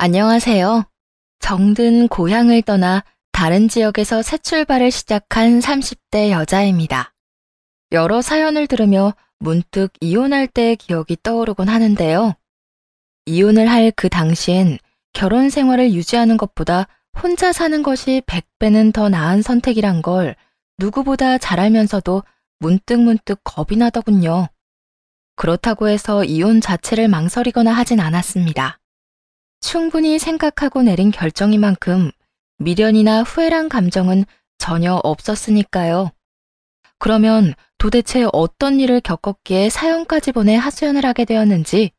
안녕하세요. 정든 고향을 떠나 다른 지역에서 새 출발을 시작한 30대 여자입니다. 여러 사연을 들으며 문득 이혼할 때의 기억이 떠오르곤 하는데요. 이혼을 할 그 당시엔 결혼 생활을 유지하는 것보다 혼자 사는 것이 100배는 더 나은 선택이란 걸 누구보다 잘 알면서도 문득문득 겁이 나더군요. 그렇다고 해서 이혼 자체를 망설이거나 하진 않았습니다. 충분히 생각하고 내린 결정이만큼 미련이나 후회란 감정은 전혀 없었으니까요. 그러면 도대체 어떤 일을 겪었기에 사연까지 보내 하소연을 하게 되었는지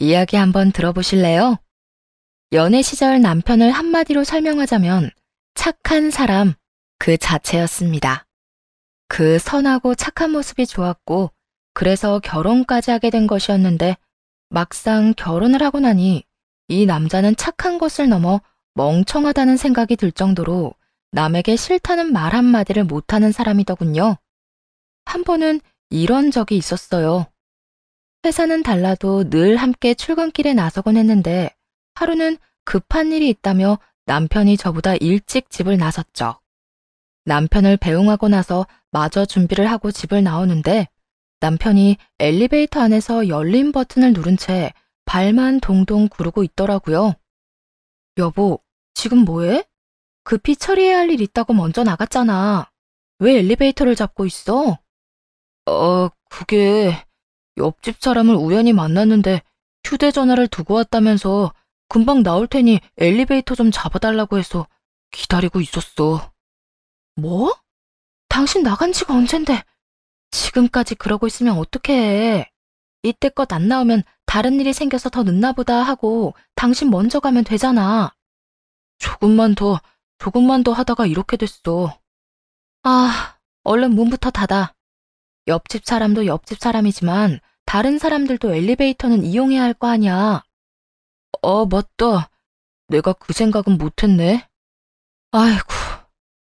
이야기 한번 들어보실래요? 연애 시절 남편을 한마디로 설명하자면 착한 사람 그 자체였습니다. 그 선하고 착한 모습이 좋았고 그래서 결혼까지 하게 된 것이었는데 막상 결혼을 하고 나니 이 남자는 착한 것을 넘어 멍청하다는 생각이 들 정도로 남에게 싫다는 말 한마디를 못하는 사람이더군요. 한 번은 이런 적이 있었어요. 회사는 달라도 늘 함께 출근길에 나서곤 했는데 하루는 급한 일이 있다며 남편이 저보다 일찍 집을 나섰죠. 남편을 배웅하고 나서 마저 준비를 하고 집을 나오는데 남편이 엘리베이터 안에서 열림 버튼을 누른 채 발만 동동 구르고 있더라고요. 여보, 지금 뭐해? 급히 처리해야 할 일 있다고 먼저 나갔잖아. 왜 엘리베이터를 잡고 있어? 그게 옆집 사람을 우연히 만났는데 휴대전화를 두고 왔다면서 금방 나올 테니 엘리베이터 좀 잡아달라고 해서 기다리고 있었어. 뭐? 당신 나간 지가 언젠데 지금까지 그러고 있으면 어떡해. 이때껏 안 나오면 다른 일이 생겨서 더 늦나 보다 하고 당신 먼저 가면 되잖아. 조금만 더 하다가 이렇게 됐어. 얼른 문부터 닫아. 옆집 사람도 옆집 사람이지만 다른 사람들도 엘리베이터는 이용해야 할 거 아니야. 맞다. 내가 그 생각은 못했네. 아이고,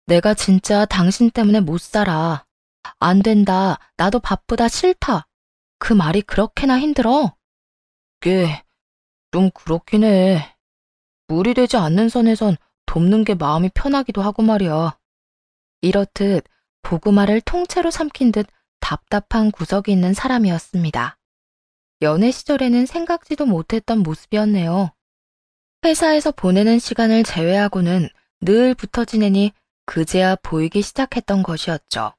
내가 진짜 당신 때문에 못 살아. 안 된다. 나도 바쁘다. 싫다. 그 말이 그렇게나 힘들어? 꽤, 좀 그렇긴 해. 무리되지 않는 선에선 돕는 게 마음이 편하기도 하고 말이야. 이렇듯 고구마를 통째로 삼킨 듯 답답한 구석이 있는 사람이었습니다. 연애 시절에는 생각지도 못했던 모습이었네요. 회사에서 보내는 시간을 제외하고는 늘 붙어 지내니 그제야 보이기 시작했던 것이었죠.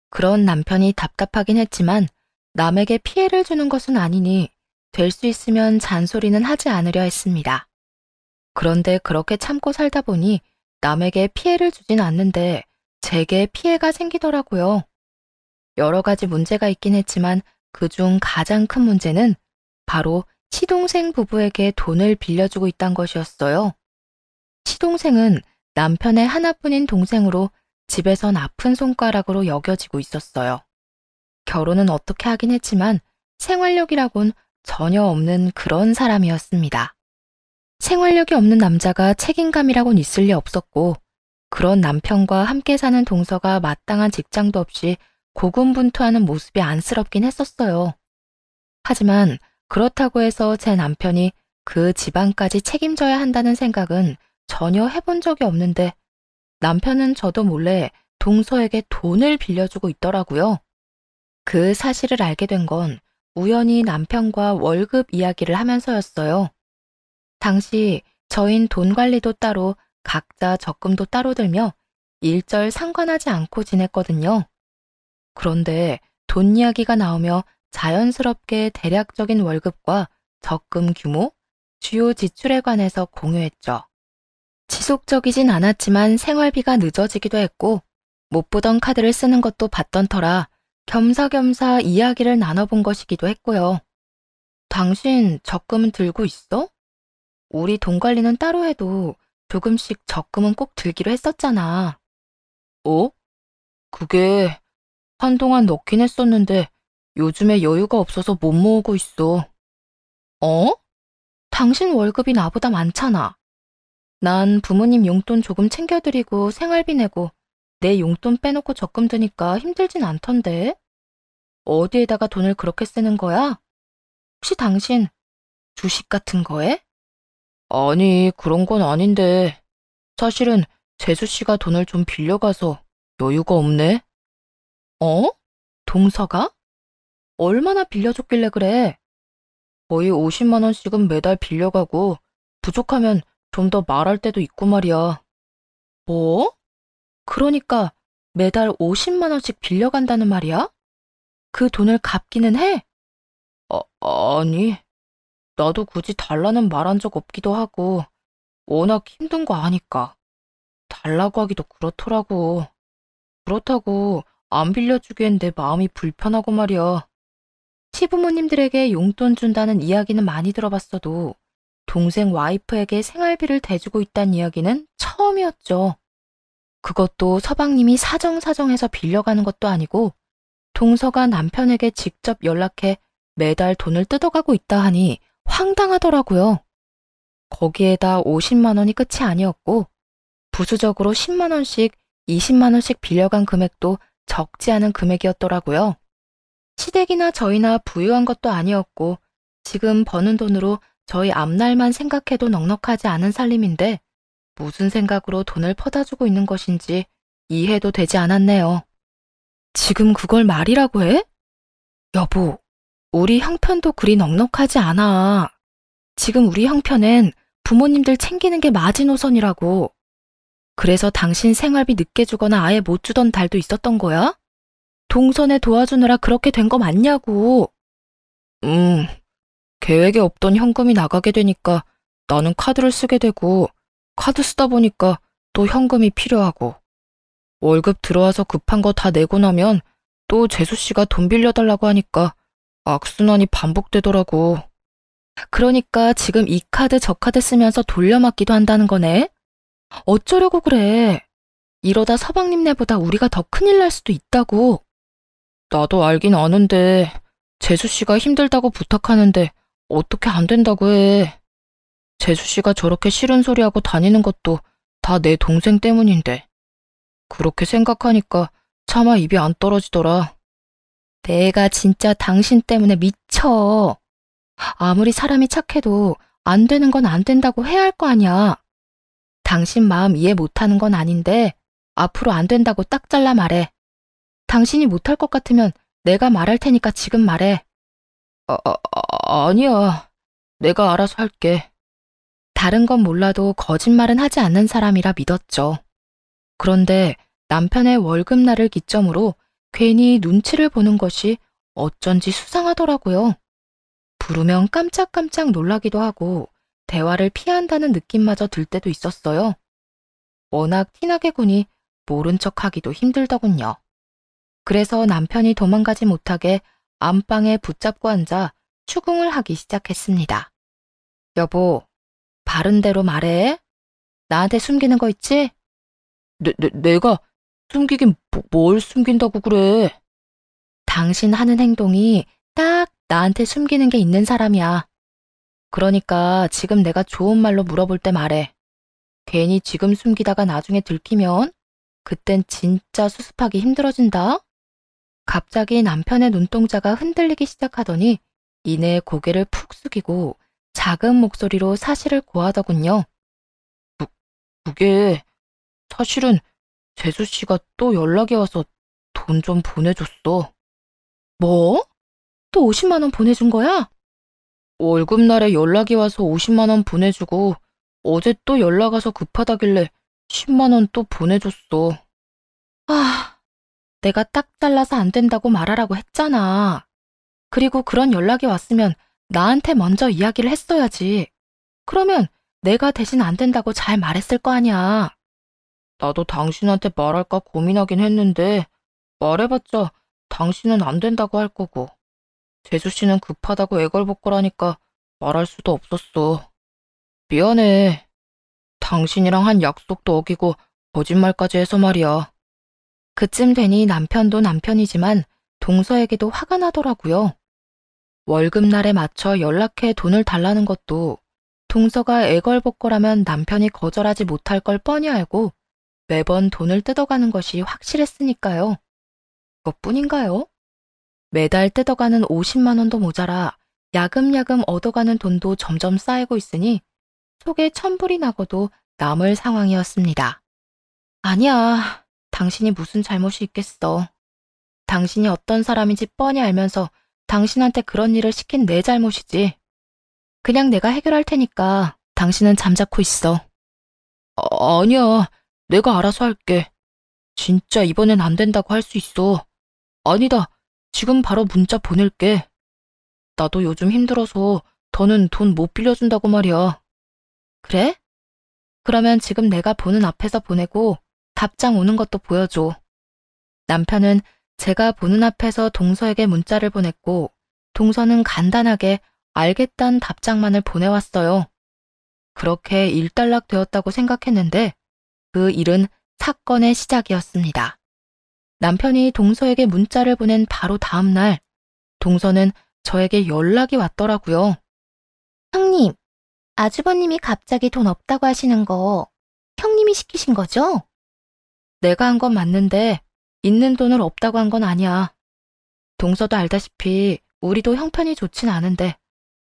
그런 남편이 답답하긴 했지만 남에게 피해를 주는 것은 아니니 될 수 있으면 잔소리는 하지 않으려 했습니다. 그런데 그렇게 참고 살다 보니 남에게 피해를 주진 않는데 제게 피해가 생기더라고요. 여러 가지 문제가 있긴 했지만 그중 가장 큰 문제는 바로 시동생 부부에게 돈을 빌려주고 있다는 것이었어요. 시동생은 남편의 하나뿐인 동생으로 집에선 아픈 손가락으로 여겨지고 있었어요. 결혼은 어떻게 하긴 했지만 생활력이라곤 전혀 없는 그런 사람이었습니다. 생활력이 없는 남자가 책임감이라곤 있을 리 없었고 그런 남편과 함께 사는 동서가 마땅한 직장도 없이 고군분투하는 모습이 안쓰럽긴 했었어요. 하지만 그렇다고 해서 제 남편이 그 집안까지 책임져야 한다는 생각은 전혀 해본 적이 없는데 남편은 저도 몰래 동서에게 돈을 빌려주고 있더라고요. 그 사실을 알게 된 건 우연히 남편과 월급 이야기를 하면서였어요. 당시 저흰 돈 관리도 따로 각자 적금도 따로 들며 일절 상관하지 않고 지냈거든요. 그런데 돈 이야기가 나오며 자연스럽게 대략적인 월급과 적금 규모, 주요 지출에 관해서 공유했죠. 지속적이진 않았지만 생활비가 늦어지기도 했고 못 보던 카드를 쓰는 것도 봤던 터라 겸사겸사 이야기를 나눠본 것이기도 했고요. 당신 적금은 들고 있어? 우리 돈 관리는 따로 해도 조금씩 적금은 꼭 들기로 했었잖아. 어? 그게 한동안 넣긴 했었는데 요즘에 여유가 없어서 못 모으고 있어. 어? 당신 월급이 나보다 많잖아. 난 부모님 용돈 조금 챙겨드리고 생활비 내고 내 용돈 빼놓고 적금 드니까 힘들진 않던데. 어디에다가 돈을 그렇게 쓰는 거야? 혹시 당신 주식 같은 거에? 아니, 그런 건 아닌데. 사실은 재수 씨가 돈을 좀 빌려가서 여유가 없네. 어? 동서가? 얼마나 빌려줬길래 그래? 거의 50만 원씩은 매달 빌려가고 부족하면 좀 더 말할 때도 있고 말이야. 뭐? 그러니까 매달 50만 원씩 빌려간다는 말이야? 그 돈을 갚기는 해? 아니, 나도 굳이 달라는 말한 적 없기도 하고 워낙 힘든 거 아니까. 달라고 하기도 그렇더라고. 그렇다고 안 빌려주기엔 내 마음이 불편하고 말이야. 시부모님들에게 용돈 준다는 이야기는 많이 들어봤어도 동생 와이프에게 생활비를 대주고 있다는 이야기는 처음이었죠. 그것도 서방님이 사정사정해서 빌려가는 것도 아니고 동서가 남편에게 직접 연락해 매달 돈을 뜯어가고 있다 하니 황당하더라고요. 거기에다 50만 원이 끝이 아니었고 부수적으로 10만 원씩, 20만 원씩 빌려간 금액도 적지 않은 금액이었더라고요. 시댁이나 저희나 부유한 것도 아니었고 지금 버는 돈으로 저희 앞날만 생각해도 넉넉하지 않은 살림인데 무슨 생각으로 돈을 퍼다 주고 있는 것인지 이해도 되지 않았네요. 지금 그걸 말이라고 해? 여보, 우리 형편도 그리 넉넉하지 않아. 지금 우리 형편엔 부모님들 챙기는 게 마지노선이라고. 그래서 당신 생활비 늦게 주거나 아예 못 주던 달도 있었던 거야? 동선에 도와주느라 그렇게 된 거 맞냐고. 음, 계획에 없던 현금이 나가게 되니까 나는 카드를 쓰게 되고 카드 쓰다 보니까 또 현금이 필요하고 월급 들어와서 급한 거 다 내고 나면 또 재수 씨가 돈 빌려달라고 하니까 악순환이 반복되더라고. 그러니까 지금 이 카드 저 카드 쓰면서 돌려막기도 한다는 거네? 어쩌려고 그래? 이러다 서방님네보다 우리가 더 큰일 날 수도 있다고. 나도 알긴 아는데 재수 씨가 힘들다고 부탁하는데 어떻게 안 된다고 해. 재수 씨가 저렇게 싫은 소리하고 다니는 것도 다 내 동생 때문인데. 그렇게 생각하니까 차마 입이 안 떨어지더라. 내가 진짜 당신 때문에 미쳐. 아무리 사람이 착해도 안 되는 건 안 된다고 해야 할 거 아니야. 당신 마음 이해 못하는 건 아닌데 앞으로 안 된다고 딱 잘라 말해. 당신이 못할 것 같으면 내가 말할 테니까 지금 말해. 아니야. 내가 알아서 할게. 다른 건 몰라도 거짓말은 하지 않는 사람이라 믿었죠. 그런데 남편의 월급날을 기점으로 괜히 눈치를 보는 것이 어쩐지 수상하더라고요. 부르면 깜짝깜짝 놀라기도 하고 대화를 피한다는 느낌마저 들 때도 있었어요. 워낙 티나게 구니 모른 척하기도 힘들더군요. 그래서 남편이 도망가지 못하게 안방에 붙잡고 앉아 추궁을 하기 시작했습니다. 여보, 바른 대로 말해. 나한테 숨기는 거 있지? 내가 숨기긴 뭘 숨긴다고 그래? 당신 하는 행동이 딱 나한테 숨기는 게 있는 사람이야. 그러니까 지금 내가 좋은 말로 물어볼 때 말해. 괜히 지금 숨기다가 나중에 들키면 그땐 진짜 수습하기 힘들어진다. 갑자기 남편의 눈동자가 흔들리기 시작하더니 이내 고개를 푹 숙이고 작은 목소리로 사실을 고하더군요. 그게 사실은 재수 씨가 또 연락이 와서 돈 좀 보내줬어. 뭐? 또 50만 원 보내준 거야? 월급날에 연락이 와서 50만 원 보내주고 어제 또 연락 와서 급하다길래 10만 원 또 보내줬어. 아, 내가 딱 잘라서 안 된다고 말하라고 했잖아. 그리고 그런 연락이 왔으면 나한테 먼저 이야기를 했어야지. 그러면 내가 대신 안 된다고 잘 말했을 거 아니야. 나도 당신한테 말할까 고민하긴 했는데 말해봤자 당신은 안 된다고 할 거고 재수 씨는 급하다고 애걸복걸하니까 말할 수도 없었어. 미안해. 당신이랑 한 약속도 어기고 거짓말까지 해서 말이야. 그쯤 되니 남편도 남편이지만 동서에게도 화가 나더라고요. 월급날에 맞춰 연락해 돈을 달라는 것도 동서가 애걸복걸하면 남편이 거절하지 못할 걸 뻔히 알고 매번 돈을 뜯어가는 것이 확실했으니까요. 그것뿐인가요? 매달 뜯어가는 50만 원도 모자라 야금야금 얻어가는 돈도 점점 쌓이고 있으니 속에 천불이 나고도 남을 상황이었습니다. 아니야, 당신이 무슨 잘못이 있겠어. 당신이 어떤 사람인지 뻔히 알면서 당신한테 그런 일을 시킨 내 잘못이지. 그냥 내가 해결할 테니까 당신은 잠자코 있어. 아니야, 내가 알아서 할게. 진짜 이번엔 안 된다고 할 수 있어. 아니다, 지금 바로 문자 보낼게. 나도 요즘 힘들어서 더는 돈 못 빌려준다고 말이야. 그래? 그러면 지금 내가 보는 앞에서 보내고 답장 오는 것도 보여줘. 남편은 제가 보는 앞에서 동서에게 문자를 보냈고 동서는 간단하게 알겠다는 답장만을 보내왔어요. 그렇게 일단락 되었다고 생각했는데 그 일은 사건의 시작이었습니다. 남편이 동서에게 문자를 보낸 바로 다음 날 동서는 저에게 연락이 왔더라고요. 형님, 아주버님이 갑자기 돈 없다고 하시는 거 형님이 시키신 거죠? 내가 한 건 맞는데 있는 돈을 없다고 한 건 아니야. 동서도 알다시피 우리도 형편이 좋진 않은데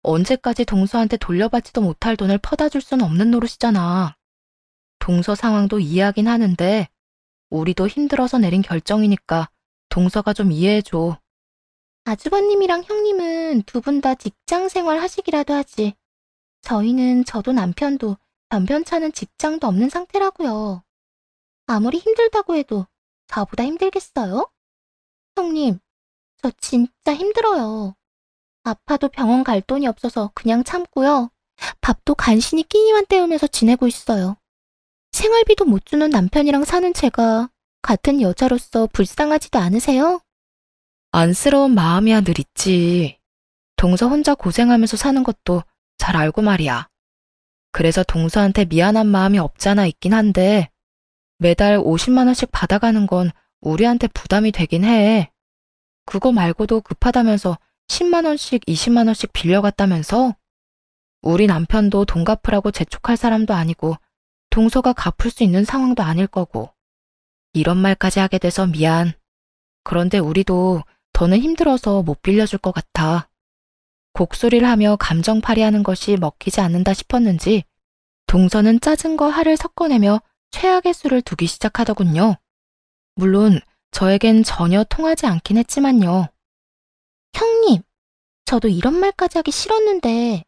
언제까지 동서한테 돌려받지도 못할 돈을 퍼다 줄 수는 없는 노릇이잖아. 동서 상황도 이해하긴 하는데 우리도 힘들어서 내린 결정이니까 동서가 좀 이해해줘. 아주버님이랑 형님은 두 분 다 직장 생활 하시기라도 하지. 저도 남편도 변변찮은 직장도 없는 상태라고요. 아무리 힘들다고 해도 저보다 힘들겠어요? 형님, 저 진짜 힘들어요. 아파도 병원 갈 돈이 없어서 그냥 참고요. 밥도 간신히 끼니만 때우면서 지내고 있어요. 생활비도 못 주는 남편이랑 사는 제가 같은 여자로서 불쌍하지도 않으세요? 안쓰러운 마음이야 늘 있지. 동서 혼자 고생하면서 사는 것도 잘 알고 말이야. 그래서 동서한테 미안한 마음이 없잖아 있긴 한데 매달 50만 원씩 받아가는 건 우리한테 부담이 되긴 해. 그거 말고도 급하다면서 10만 원씩 20만 원씩 빌려갔다면서? 우리 남편도 돈 갚으라고 재촉할 사람도 아니고 동서가 갚을 수 있는 상황도 아닐 거고. 이런 말까지 하게 돼서 미안. 그런데 우리도 더는 힘들어서 못 빌려줄 것 같아. 곡소리를 하며 감정팔이하는 것이 먹히지 않는다 싶었는지 동서는 짜증 거 화를 섞어내며 최악의 수를 두기 시작하더군요. 물론 저에겐 전혀 통하지 않긴 했지만요. 형님, 저도 이런 말까지 하기 싫었는데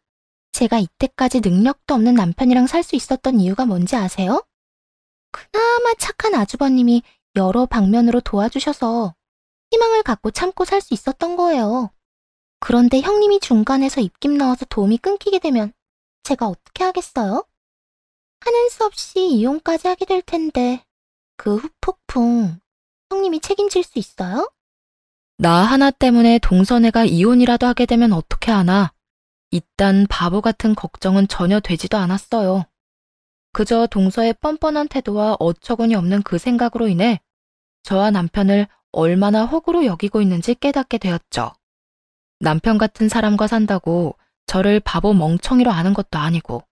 제가 이때까지 능력도 없는 남편이랑 살 수 있었던 이유가 뭔지 아세요? 그나마 착한 아주버님이 여러 방면으로 도와주셔서 희망을 갖고 참고 살 수 있었던 거예요. 그런데 형님이 중간에서 입김 넣어서 도움이 끊기게 되면 제가 어떻게 하겠어요? 하는 수 없이 이혼까지 하게 될 텐데 그 후폭풍 형님이 책임질 수 있어요? 나 하나 때문에 동서네가 이혼이라도 하게 되면 어떻게 하나? 이딴 바보 같은 걱정은 전혀 되지도 않았어요. 그저 동서의 뻔뻔한 태도와 어처구니 없는 그 생각으로 인해 저와 남편을 얼마나 호구로 여기고 있는지 깨닫게 되었죠. 남편 같은 사람과 산다고 저를 바보 멍청이로 아는 것도 아니고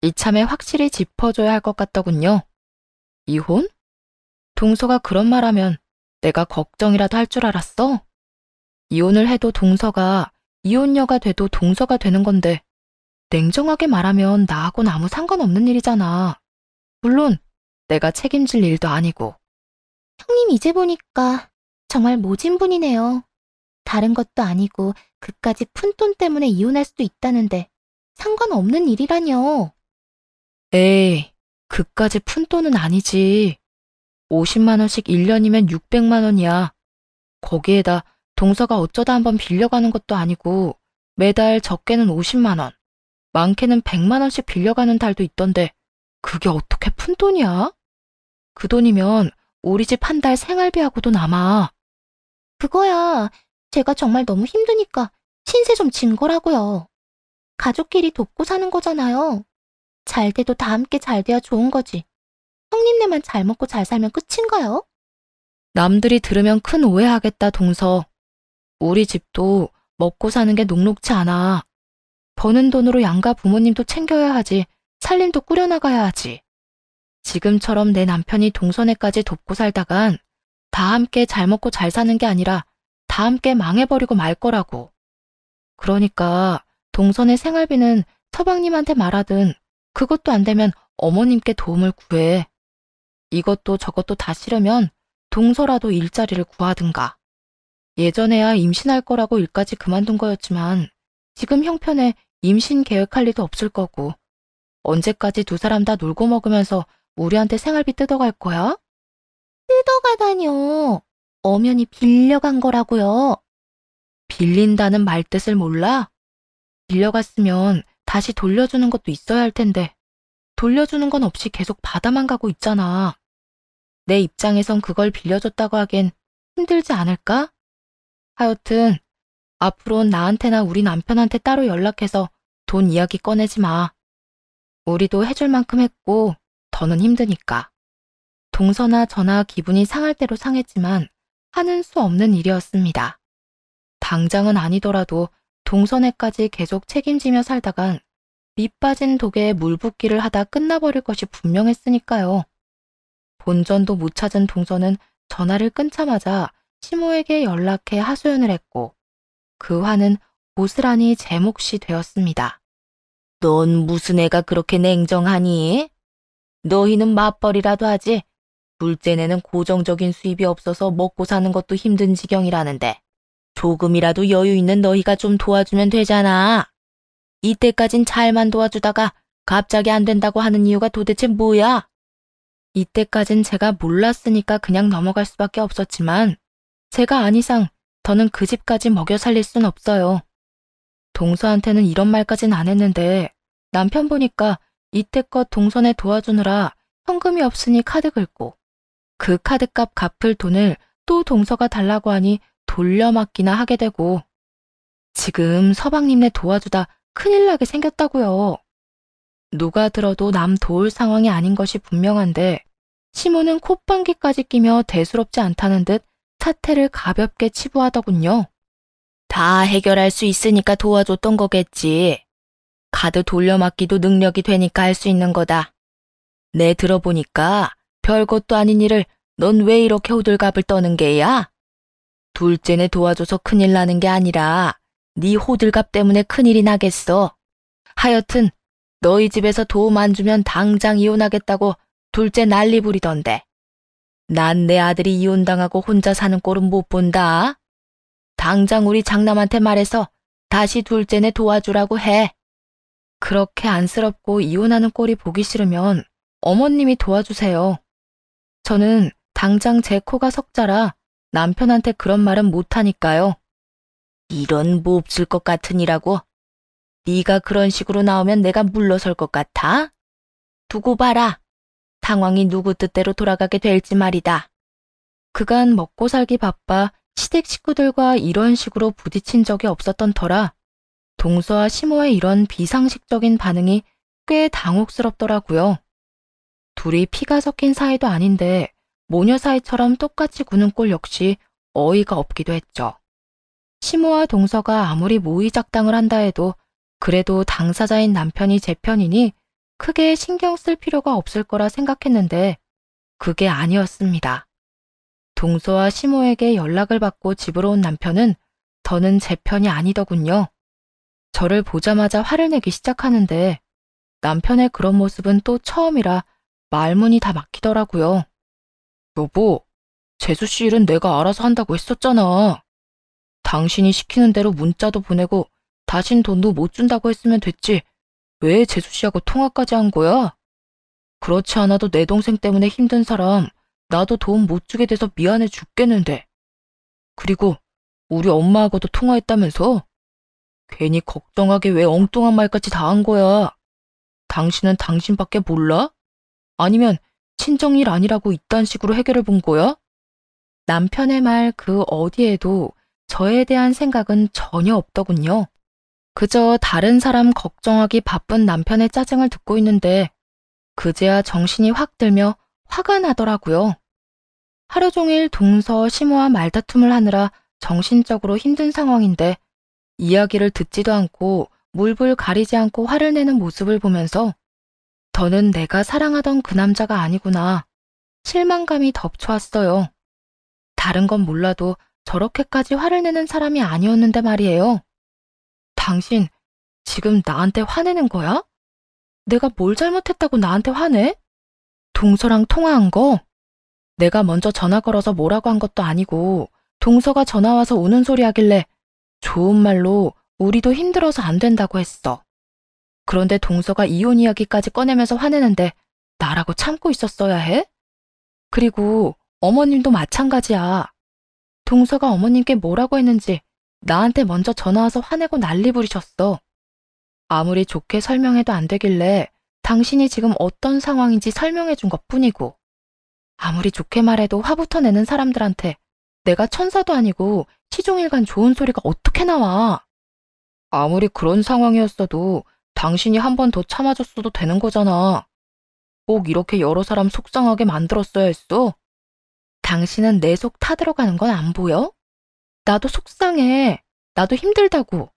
이참에 확실히 짚어줘야 할 것 같더군요. 이혼? 동서가 그런 말하면 내가 걱정이라도 할 줄 알았어? 이혼을 해도 동서가, 이혼녀가 돼도 동서가 되는 건데 냉정하게 말하면 나하고는 아무 상관없는 일이잖아. 물론 내가 책임질 일도 아니고. 형님 이제 보니까 정말 모진 분이네요. 다른 것도 아니고 그까지 푼돈 때문에 이혼할 수도 있다는데 상관없는 일이라뇨. 에이, 그까지 푼돈은 아니지. 50만 원씩 1년이면 600만 원이야. 거기에다 동서가 어쩌다 한번 빌려가는 것도 아니고 매달 적게는 50만 원, 많게는 100만 원씩 빌려가는 달도 있던데 그게 어떻게 푼돈이야? 그 돈이면 우리 집 한 달 생활비하고도 남아. 그거야 제가 정말 너무 힘드니까 신세 좀 진 거라고요. 가족끼리 돕고 사는 거잖아요. 잘 돼도 다 함께 잘 돼야 좋은 거지. 형님네만 잘 먹고 잘 살면 끝인가요? 남들이 들으면 큰 오해하겠다, 동서. 우리 집도 먹고 사는 게 녹록지 않아. 버는 돈으로 양가 부모님도 챙겨야 하지, 살림도 꾸려나가야 하지. 지금처럼 내 남편이 동서네까지 돕고 살다간 다 함께 잘 먹고 잘 사는 게 아니라 다 함께 망해버리고 말 거라고. 그러니까 동서네 생활비는 서방님한테 말하든 그것도 안 되면 어머님께 도움을 구해. 이것도 저것도 다 싫으면 동서라도 일자리를 구하든가. 예전에야 임신할 거라고 일까지 그만둔 거였지만 지금 형편에 임신 계획할 리도 없을 거고 언제까지 두 사람 다 놀고 먹으면서 우리한테 생활비 뜯어갈 거야? 뜯어가다뇨. 엄연히 빌려간 거라고요. 빌린다는 말뜻을 몰라? 빌려갔으면 다시 돌려주는 것도 있어야 할 텐데 돌려주는 건 없이 계속 받아만 가고 있잖아. 내 입장에선 그걸 빌려줬다고 하기엔 힘들지 않을까? 하여튼 앞으로는 나한테나 우리 남편한테 따로 연락해서 돈 이야기 꺼내지 마. 우리도 해줄 만큼 했고 더는 힘드니까. 동서나 저나 기분이 상할 대로 상했지만 하는 수 없는 일이었습니다. 당장은 아니더라도 동서네까지 계속 책임지며 살다간 밑 빠진 독에 물 붓기를 하다 끝나버릴 것이 분명했으니까요. 본전도 못 찾은 동서는 전화를 끊자마자 시모에게 연락해 하소연을 했고 그 화는 고스란히 제 몫이 되었습니다. 넌 무슨 애가 그렇게 냉정하니? 너희는 맞벌이라도 하지. 둘째네는 고정적인 수입이 없어서 먹고 사는 것도 힘든 지경이라는데 조금이라도 여유 있는 너희가 좀 도와주면 되잖아. 이때까진 잘만 도와주다가 갑자기 안 된다고 하는 이유가 도대체 뭐야? 이때까진 제가 몰랐으니까 그냥 넘어갈 수밖에 없었지만 제가 안 이상 더는 그 집까지 먹여 살릴 순 없어요. 동서한테는 이런 말까진 안 했는데 남편 보니까 이때껏 동서네 도와주느라 현금이 없으니 카드 긁고 그 카드값 갚을 돈을 또 동서가 달라고 하니 돌려막기나 하게 되고 지금 서방님네 도와주다 큰일 나게 생겼다고요. 누가 들어도 남 도울 상황이 아닌 것이 분명한데 시모는 콧방귀까지 끼며 대수롭지 않다는 듯 사태를 가볍게 치부하더군요. 다 해결할 수 있으니까 도와줬던 거겠지. 카드 돌려막기도 능력이 되니까 할 수 있는 거다. 내 들어보니까 별것도 아닌 일을 넌 왜 이렇게 호들갑을 떠는 게야? 둘째네 도와줘서 큰일 나는 게 아니라 네 호들갑 때문에 큰일이 나겠어. 하여튼 너희 집에서 도움 안 주면 당장 이혼하겠다고 둘째 난리 부리던데. 난 내 아들이 이혼당하고 혼자 사는 꼴은 못 본다. 당장 우리 장남한테 말해서 다시 둘째네 도와주라고 해. 그렇게 안쓰럽고 이혼하는 꼴이 보기 싫으면 어머님이 도와주세요. 저는 당장 제 코가 석자라 남편한테 그런 말은 못하니까요. 이런 몹쓸 것 같으니라고. 네가 그런 식으로 나오면 내가 물러설 것 같아? 두고 봐라. 상황이 누구 뜻대로 돌아가게 될지 말이다. 그간 먹고 살기 바빠 시댁 식구들과 이런 식으로 부딪힌 적이 없었던 터라 동서와 시모의 이런 비상식적인 반응이 꽤 당혹스럽더라고요. 둘이 피가 섞인 사이도 아닌데 모녀 사이처럼 똑같이 구는 꼴 역시 어이가 없기도 했죠. 시모와 동서가 아무리 모의작당을 한다 해도 그래도 당사자인 남편이 제 편이니 크게 신경 쓸 필요가 없을 거라 생각했는데 그게 아니었습니다. 동서와 시모에게 연락을 받고 집으로 온 남편은 더는 제 편이 아니더군요. 저를 보자마자 화를 내기 시작하는데 남편의 그런 모습은 또 처음이라 말문이 다 막히더라고요. 여보, 재수씨 일은 내가 알아서 한다고 했었잖아. 당신이 시키는 대로 문자도 보내고 다신 돈도 못 준다고 했으면 됐지. 왜 재수씨하고 통화까지 한 거야? 그렇지 않아도 내 동생 때문에 힘든 사람 나도 도움 못 주게 돼서 미안해 죽겠는데. 그리고 우리 엄마하고도 통화했다면서? 괜히 걱정하게 왜 엉뚱한 말까지 다 한 거야. 당신은 당신밖에 몰라? 아니면 친정일 아니라고 이딴 식으로 해결을 본 거야? 남편의 말 그 어디에도 저에 대한 생각은 전혀 없더군요. 그저 다른 사람 걱정하기 바쁜 남편의 짜증을 듣고 있는데 그제야 정신이 확 들며 화가 나더라고요. 하루 종일 동서 시모와 말다툼을 하느라 정신적으로 힘든 상황인데 이야기를 듣지도 않고 물불 가리지 않고 화를 내는 모습을 보면서 더는 내가 사랑하던 그 남자가 아니구나. 실망감이 덮쳐왔어요. 다른 건 몰라도 저렇게까지 화를 내는 사람이 아니었는데 말이에요. 당신 지금 나한테 화내는 거야? 내가 뭘 잘못했다고 나한테 화내? 동서랑 통화한 거? 내가 먼저 전화 걸어서 뭐라고 한 것도 아니고 동서가 전화 와서 우는 소리 하길래 좋은 말로 우리도 힘들어서 안 된다고 했어. 그런데 동서가 이혼 이야기까지 꺼내면서 화내는데 나라고 참고 있었어야 해? 그리고 어머님도 마찬가지야. 동서가 어머님께 뭐라고 했는지 나한테 먼저 전화 와서 화내고 난리 부리셨어. 아무리 좋게 설명해도 안 되길래 당신이 지금 어떤 상황인지 설명해 준 것뿐이고, 아무리 좋게 말해도 화부터 내는 사람들한테 내가 천사도 아니고 시종일관 좋은 소리가 어떻게 나와. 아무리 그런 상황이었어도 당신이 한 번 더 참아줬어도 되는 거잖아. 꼭 이렇게 여러 사람 속상하게 만들었어야 했어? 당신은 내 속 타들어가는 건 안 보여? 나도 속상해. 나도 힘들다고.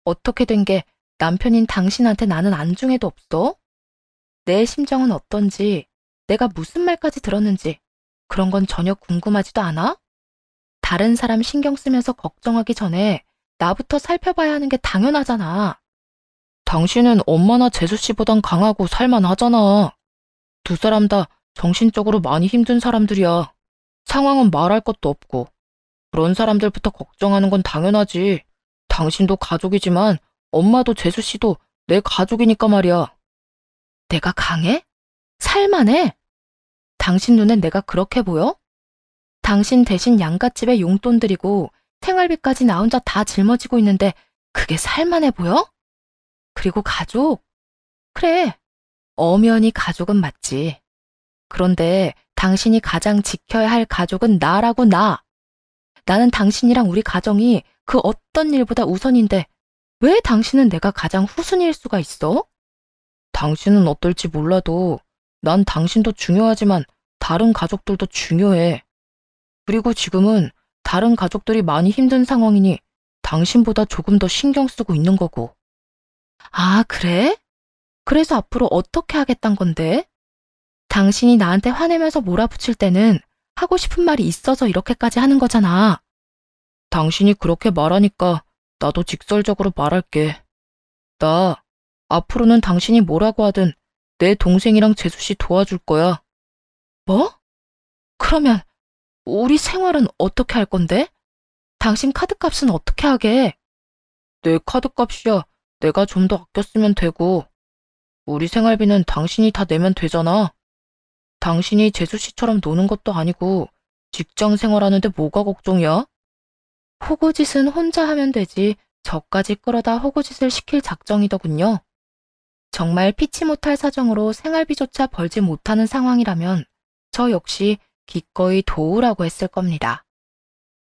어떻게 된 게 남편인 당신한테 나는 안중에도 없어? 내 심정은 어떤지, 내가 무슨 말까지 들었는지 그런 건 전혀 궁금하지도 않아? 다른 사람 신경 쓰면서 걱정하기 전에 나부터 살펴봐야 하는 게 당연하잖아. 당신은 엄마나 재수 씨보단 강하고 살만하잖아. 두 사람 다 정신적으로 많이 힘든 사람들이야. 상황은 말할 것도 없고. 그런 사람들부터 걱정하는 건 당연하지. 당신도 가족이지만 엄마도 재수 씨도 내 가족이니까 말이야. 내가 강해? 살만해? 당신 눈엔 내가 그렇게 보여? 당신 대신 양갓집에 용돈 드리고 생활비까지 나 혼자 다 짊어지고 있는데 그게 살만해 보여? 그리고 가족? 그래, 엄연히 가족은 맞지. 그런데 당신이 가장 지켜야 할 가족은 나라고 나. 나는 당신이랑 우리 가정이 그 어떤 일보다 우선인데 왜 당신은 내가 가장 후순위일 수가 있어? 당신은 어떨지 몰라도 난 당신도 중요하지만 다른 가족들도 중요해. 그리고 지금은 다른 가족들이 많이 힘든 상황이니 당신보다 조금 더 신경 쓰고 있는 거고. 아, 그래? 그래서 앞으로 어떻게 하겠단 건데? 당신이 나한테 화내면서 몰아붙일 때는 하고 싶은 말이 있어서 이렇게까지 하는 거잖아. 당신이 그렇게 말하니까 나도 직설적으로 말할게. 나 앞으로는 당신이 뭐라고 하든 내 동생이랑 재수 씨 도와줄 거야. 뭐? 그러면 우리 생활은 어떻게 할 건데? 당신 카드값은 어떻게 하게? 내 카드값이야. 내가 좀 더 아껴 쓰면 되고. 우리 생활비는 당신이 다 내면 되잖아. 당신이 재수 씨처럼 노는 것도 아니고 직장 생활하는데 뭐가 걱정이야? 호구짓은 혼자 하면 되지 저까지 끌어다 호구짓을 시킬 작정이더군요. 정말 피치 못할 사정으로 생활비조차 벌지 못하는 상황이라면 저 역시 기꺼이 도우라고 했을 겁니다.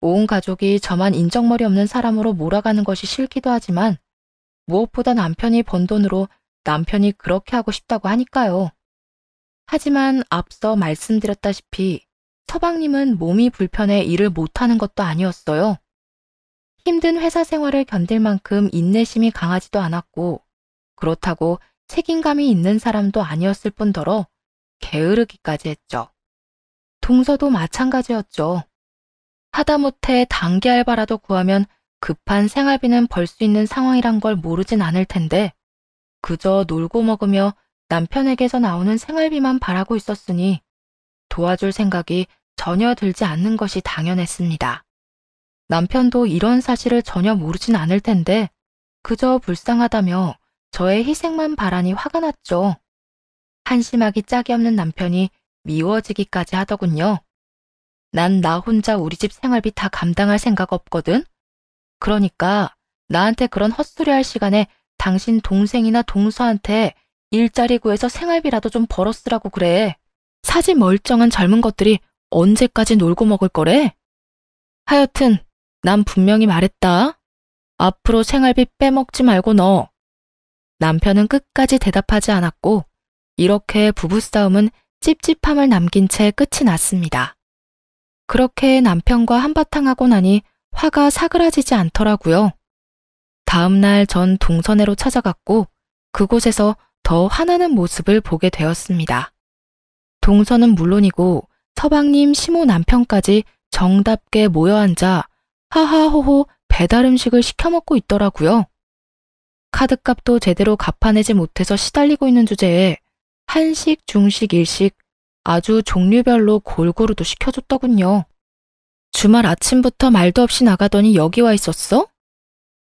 온 가족이 저만 인정머리 없는 사람으로 몰아가는 것이 싫기도 하지만 무엇보다 남편이 번 돈으로 남편이 그렇게 하고 싶다고 하니까요. 하지만 앞서 말씀드렸다시피 서방님은 몸이 불편해 일을 못하는 것도 아니었어요. 힘든 회사 생활을 견딜 만큼 인내심이 강하지도 않았고 그렇다고 책임감이 있는 사람도 아니었을 뿐더러 게으르기까지 했죠. 동서도 마찬가지였죠. 하다못해 단기 알바라도 구하면 급한 생활비는 벌 수 있는 상황이란 걸 모르진 않을 텐데 그저 놀고 먹으며 남편에게서 나오는 생활비만 바라고 있었으니 도와줄 생각이 전혀 들지 않는 것이 당연했습니다. 남편도 이런 사실을 전혀 모르진 않을 텐데 그저 불쌍하다며 저의 희생만 바라니 화가 났죠. 한심하기 짝이 없는 남편이 미워지기까지 하더군요. 난 나 혼자 우리 집 생활비 다 감당할 생각 없거든. 그러니까 나한테 그런 헛소리 할 시간에 당신 동생이나 동서한테 일자리 구해서 생활비라도 좀 벌었으라고 그래. 사지 멀쩡한 젊은 것들이 언제까지 놀고 먹을 거래? 하여튼 난 분명히 말했다. 앞으로 생활비 빼먹지 말고 넣어. 남편은 끝까지 대답하지 않았고 이렇게 부부싸움은 찝찝함을 남긴 채 끝이 났습니다. 그렇게 남편과 한바탕 하고 나니 화가 사그라지지 않더라고요. 다음 날 전 동선회로 찾아갔고 그곳에서 더 화나는 모습을 보게 되었습니다. 동서는 물론이고 서방님 시모 남편까지 정답게 모여 앉아 하하호호 배달 음식을 시켜 먹고 있더라고요. 카드값도 제대로 갚아내지 못해서 시달리고 있는 주제에 한식, 중식, 일식 아주 종류별로 골고루도 시켜줬더군요. 주말 아침부터 말도 없이 나가더니 여기 와 있었어?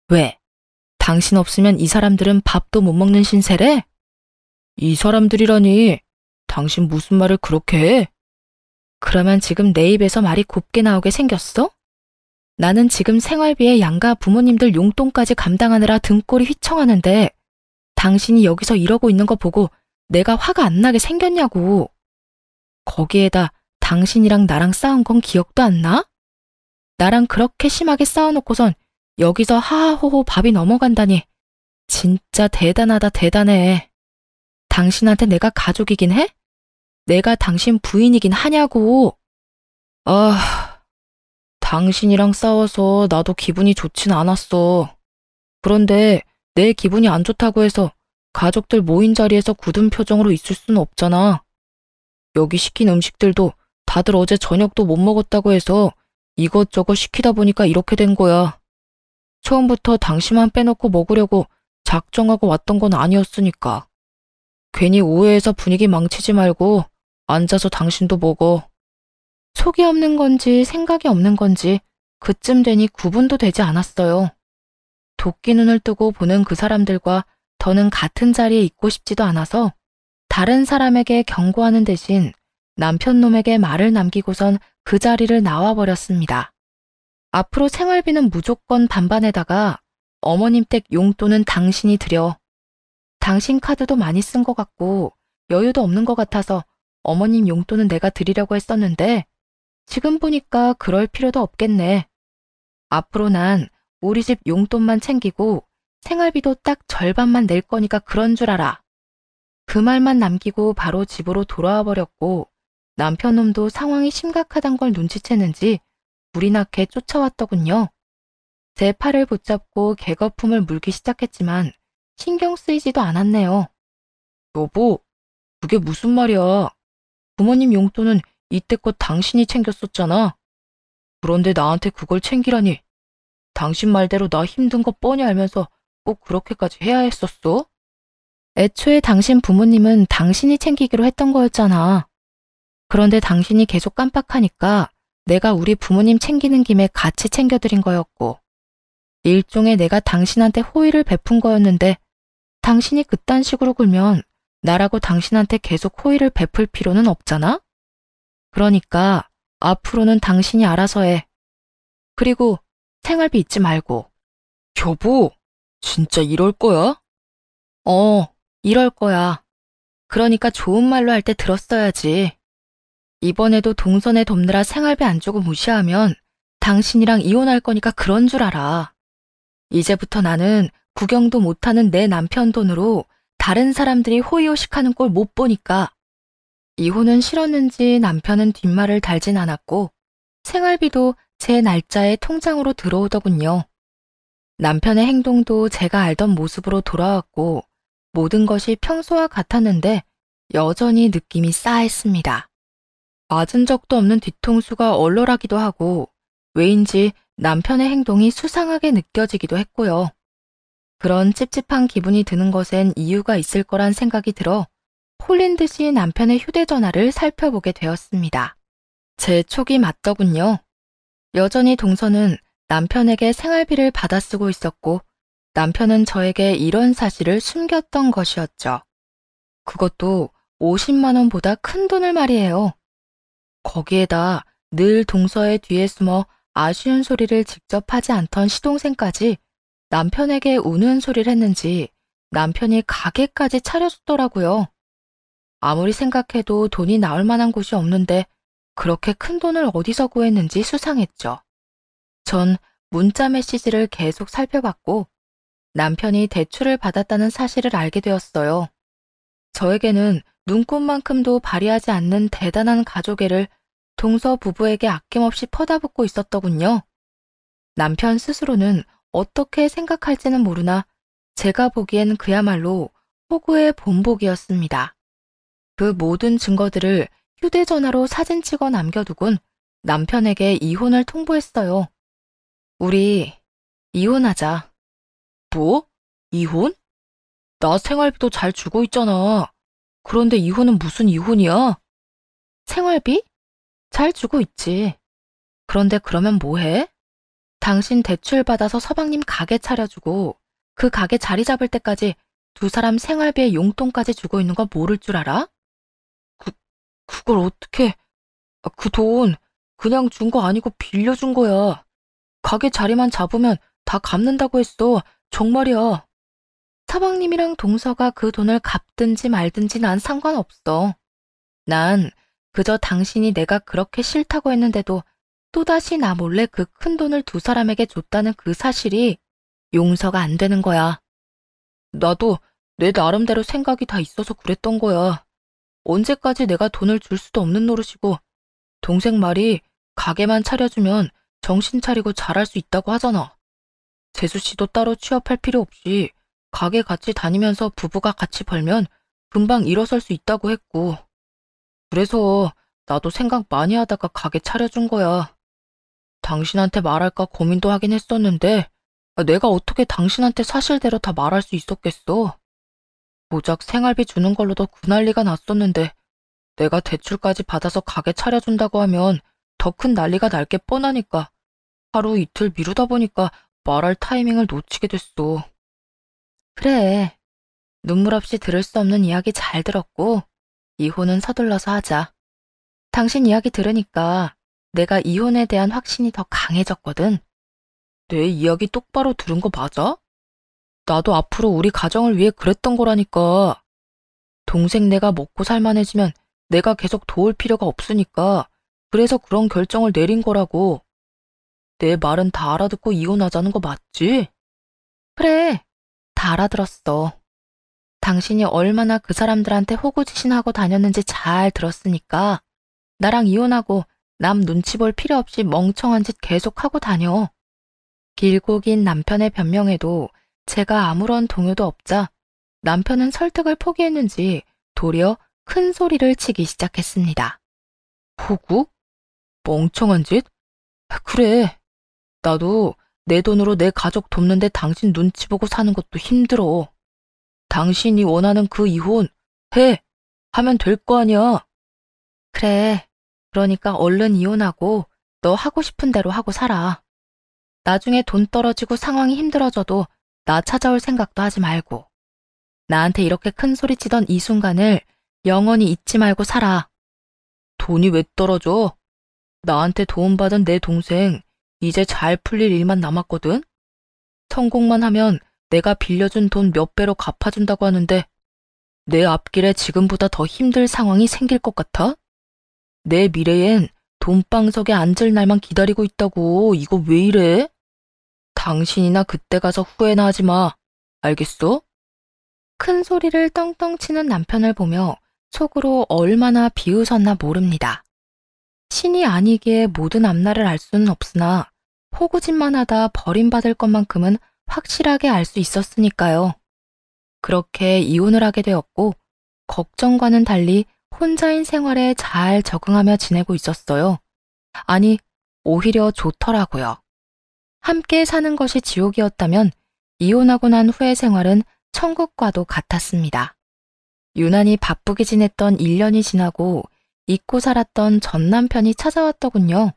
왜? 당신 없으면 이 사람들은 밥도 못 먹는 신세래? 이 사람들이라니, 당신 무슨 말을 그렇게 해? 그러면 지금 내 입에서 말이 곱게 나오게 생겼어? 나는 지금 생활비에 양가 부모님들 용돈까지 감당하느라 등골이 휘청하는데 당신이 여기서 이러고 있는 거 보고 내가 화가 안 나게 생겼냐고. 거기에다 당신이랑 나랑 싸운 건 기억도 안 나? 나랑 그렇게 심하게 싸워놓고선 여기서 하하호호 밥이 넘어간다니. 진짜 대단하다 대단해. 당신한테 내가 가족이긴 해? 내가 당신 부인이긴 하냐고. 당신이랑 싸워서 나도 기분이 좋진 않았어. 그런데 내 기분이 안 좋다고 해서 가족들 모인 자리에서 굳은 표정으로 있을 수는 없잖아. 여기 시킨 음식들도 다들 어제 저녁도 못 먹었다고 해서 이것저것 시키다 보니까 이렇게 된 거야. 처음부터 당신만 빼놓고 먹으려고 작정하고 왔던 건 아니었으니까. 괜히 오해해서 분위기 망치지 말고 앉아서 당신도 먹어. 속이 없는 건지 생각이 없는 건지 그쯤 되니 구분도 되지 않았어요. 도끼 눈을 뜨고 보는 그 사람들과 더는 같은 자리에 있고 싶지도 않아서 다른 사람에게 경고하는 대신 남편 놈에게 말을 남기고선 그 자리를 나와버렸습니다. 앞으로 생활비는 무조건 반반에다가 어머님 댁 용돈은 당신이 드려. 당신 카드도 많이 쓴 것 같고 여유도 없는 것 같아서 어머님 용돈은 내가 드리려고 했었는데 지금 보니까 그럴 필요도 없겠네. 앞으로 난 우리 집 용돈만 챙기고 생활비도 딱 절반만 낼 거니까 그런 줄 알아. 그 말만 남기고 바로 집으로 돌아와 버렸고 남편 놈도 상황이 심각하단 걸 눈치챘는지 불이 나게 쫓아왔더군요. 제 팔을 붙잡고 개거품을 물기 시작했지만 신경 쓰이지도 않았네요. 여보, 그게 무슨 말이야. 부모님 용돈은 이때껏 당신이 챙겼었잖아. 그런데 나한테 그걸 챙기라니. 당신 말대로 나 힘든 거 뻔히 알면서 꼭 그렇게까지 해야 했었어? 애초에 당신 부모님은 당신이 챙기기로 했던 거였잖아. 그런데 당신이 계속 깜빡하니까 내가 우리 부모님 챙기는 김에 같이 챙겨드린 거였고 일종의 내가 당신한테 호의를 베푼 거였는데 당신이 그딴 식으로 굴면 나라고 당신한테 계속 호의를 베풀 필요는 없잖아? 그러니까 앞으로는 당신이 알아서 해. 그리고 생활비 잊지 말고. 여보, 진짜 이럴 거야? 이럴 거야. 그러니까 좋은 말로 할 때 들었어야지. 이번에도 동선에 돕느라 생활비 안 주고 무시하면 당신이랑 이혼할 거니까 그런 줄 알아. 이제부터 나는 구경도 못하는 내 남편 돈으로 다른 사람들이 호의호식하는 꼴 못 보니까. 이혼은 싫었는지 남편은 뒷말을 달진 않았고 생활비도 제 날짜에 통장으로 들어오더군요. 남편의 행동도 제가 알던 모습으로 돌아왔고 모든 것이 평소와 같았는데 여전히 느낌이 싸했습니다. 맞은 적도 없는 뒤통수가 얼얼하기도 하고 왜인지 남편의 행동이 수상하게 느껴지기도 했고요. 그런 찝찝한 기분이 드는 것엔 이유가 있을 거란 생각이 들어 홀린 듯이 남편의 휴대전화를 살펴보게 되었습니다. 제 촉이 맞더군요. 여전히 동서는 남편에게 생활비를 받아 쓰고 있었고 남편은 저에게 이런 사실을 숨겼던 것이었죠. 그것도 50만 원보다 큰 돈을 말이에요. 거기에다 늘 동서의 뒤에 숨어 아쉬운 소리를 직접 하지 않던 시동생까지 남편에게 우는 소리를 했는지 남편이 가게까지 차려줬더라고요. 아무리 생각해도 돈이 나올 만한 곳이 없는데 그렇게 큰 돈을 어디서 구했는지 수상했죠. 전 문자 메시지를 계속 살펴봤고 남편이 대출을 받았다는 사실을 알게 되었어요. 저에게는 눈꽃만큼도 발휘하지 않는 대단한 가족애를 동서 부부에게 아낌없이 퍼다붓고 있었더군요. 남편 스스로는 어떻게 생각할지는 모르나 제가 보기엔 그야말로 호구의 본보기였습니다. 그 모든 증거들을 휴대전화로 사진 찍어 남겨두곤 남편에게 이혼을 통보했어요. 우리 이혼하자. 뭐? 이혼? 나 생활비도 잘 주고 있잖아. 그런데 이혼은 무슨 이혼이야? 생활비? 잘 주고 있지. 그런데 그러면 뭐해? 당신 대출 받아서 서방님 가게 차려주고 그 가게 자리 잡을 때까지 두 사람 생활비에 용돈까지 주고 있는 거 모를 줄 알아? 그, 그걸 어떻게, 그 돈 그냥 준 거 아니고 빌려준 거야. 가게 자리만 잡으면 다 갚는다고 했어. 정말이야. 서방님이랑 동서가 그 돈을 갚든지 말든지 난 상관없어. 난 그저 당신이 내가 그렇게 싫다고 했는데도 또다시 나 몰래 그 큰 돈을 두 사람에게 줬다는 그 사실이 용서가 안 되는 거야. 나도 내 나름대로 생각이 다 있어서 그랬던 거야. 언제까지 내가 돈을 줄 수도 없는 노릇이고, 동생 말이 가게만 차려주면 정신 차리고 잘할 수 있다고 하잖아. 재수 씨도 따로 취업할 필요 없이 가게 같이 다니면서 부부가 같이 벌면 금방 일어설 수 있다고 했고, 그래서 나도 생각 많이 하다가 가게 차려준 거야. 당신한테 말할까 고민도 하긴 했었는데 내가 어떻게 당신한테 사실대로 다 말할 수 있었겠어. 고작 생활비 주는 걸로도 그 난리가 났었는데 내가 대출까지 받아서 가게 차려준다고 하면 더 큰 난리가 날 게 뻔하니까 하루 이틀 미루다 보니까 말할 타이밍을 놓치게 됐어. 그래. 눈물 없이 들을 수 없는 이야기 잘 들었고 이혼은 서둘러서 하자. 당신 이야기 들으니까 내가 이혼에 대한 확신이 더 강해졌거든. 내 이야기 똑바로 들은 거 맞아? 나도 앞으로 우리 가정을 위해 그랬던 거라니까. 동생 내가 먹고 살만해지면 내가 계속 도울 필요가 없으니까 그래서 그런 결정을 내린 거라고. 내 말은 다 알아듣고 이혼하자는 거 맞지? 그래, 다 알아들었어. 당신이 얼마나 그 사람들한테 호구지신하고 다녔는지 잘 들었으니까 나랑 이혼하고 남 눈치 볼 필요 없이 멍청한 짓 계속하고 다녀. 길고 긴 남편의 변명에도 제가 아무런 동요도 없자 남편은 설득을 포기했는지 도리어 큰 소리를 치기 시작했습니다. 호구? 멍청한 짓? 그래. 나도 내 돈으로 내 가족 돕는데 당신 눈치 보고 사는 것도 힘들어. 당신이 원하는 그 이혼 해. 하면 될 거 아니야. 그래. 그러니까 얼른 이혼하고 너 하고 싶은 대로 하고 살아. 나중에 돈 떨어지고 상황이 힘들어져도 나 찾아올 생각도 하지 말고. 나한테 이렇게 큰 소리 치던 이 순간을 영원히 잊지 말고 살아. 돈이 왜 떨어져? 나한테 도움받은 내 동생 이제 잘 풀릴 일만 남았거든? 성공만 하면 내가 빌려준 돈 몇 배로 갚아준다고 하는데 내 앞길에 지금보다 더 힘들 상황이 생길 것 같아? 내 미래엔 돈방석에 앉을 날만 기다리고 있다고. 이거 왜 이래? 당신이나 그때 가서 후회나 하지 마. 알겠어? 큰 소리를 떵떵 치는 남편을 보며 속으로 얼마나 비웃었나 모릅니다. 신이 아니기에 모든 앞날을 알 수는 없으나 호구짓만 하다 버림받을 것만큼은 확실하게 알 수 있었으니까요. 그렇게 이혼을 하게 되었고 걱정과는 달리 혼자인 생활에 잘 적응하며 지내고 있었어요. 아니, 오히려 좋더라고요. 함께 사는 것이 지옥이었다면 이혼하고 난 후의 생활은 천국과도 같았습니다. 유난히 바쁘게 지냈던 1년이 지나고 잊고 살았던 전 남편이 찾아왔더군요.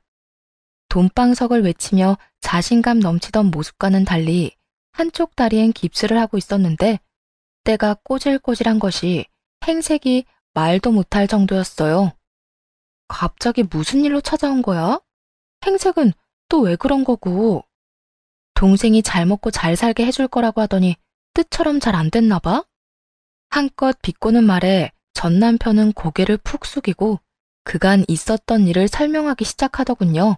돈방석을 외치며 자신감 넘치던 모습과는 달리 한쪽 다리엔 깁스를 하고 있었는데 때가 꼬질꼬질한 것이 행색이 말도 못할 정도였어요. 갑자기 무슨 일로 찾아온 거야? 행색은 또 왜 그런 거고? 동생이 잘 먹고 잘 살게 해줄 거라고 하더니 뜻처럼 잘 안 됐나 봐? 한껏 비꼬는 말에 전 남편은 고개를 푹 숙이고 그간 있었던 일을 설명하기 시작하더군요.